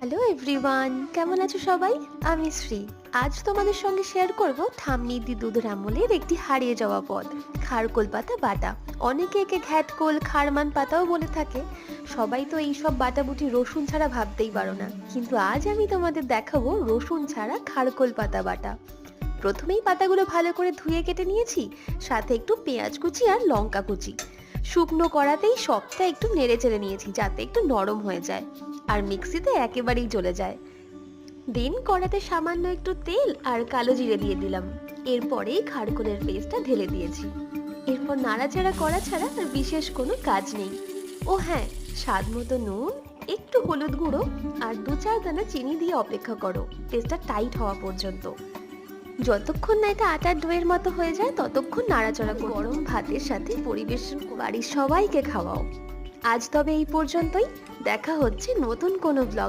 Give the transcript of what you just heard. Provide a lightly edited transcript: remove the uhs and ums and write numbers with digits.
Hello everyone, কেমন আছো সবাই? আমি শ্রী। আজ তোমাদের সঙ্গে শেয়ার করব ঠাম্মি দি দুধের আমলের একটি হারিয়ে যাওয়া পদ, খারকোল পাতা বাটা। অনেকে একে ঘ্যাটকোল, খারমান পাতাও বলে থাকে। সবাই তো এইসব বাটাবুটি রসুন ছাড়া ভাবতেই পারো না, কিন্তু আজ আমি তোমাদের দেখাবো রসুন ছাড়া খারকোল পাতা বাটা। প্রথমেই পাতাগুলো ভালো করে ধুয়ে কেটে নিয়েছি, সাথে একটু পেঁয়াজ কুচি আর লঙ্কা কুচি। শুকনো কড়াতেই সবটা একটু নেড়ে চেড়ে নিয়েছি যাতে একটু নরম হয়ে যায় আর মিক্সিতে একেবারেই চলে যায়। দেন কড়াতে সামান্য একটু তেল আর কালো জিরে দিয়ে দিলাম। এরপরেই খারকোলের পেস্টটা ঢেলে দিয়েছি। এরপর নাড়াচাড়া করা ছাড়া আর বিশেষ কোনো কাজ নেই। ও হ্যাঁ, স্বাদ মতো নুন, একটু হলুদ গুঁড়ো আর 2-4 দানা চিনি দিয়ে অপেক্ষা করো পেস্টটা টাইট হওয়া পর্যন্ত। যতক্ষণ না এটা আটার ডোয়ের মতো হয়ে যায় ততক্ষণ নাড়াচাড়া করো। গরম ভাতের সাথে পরিবেশন বাড়ির সবাইকে খাওয়াও। আজ তবে এই পর্যন্তই। দেখা হচ্ছে নতুন কোনো ব্লগ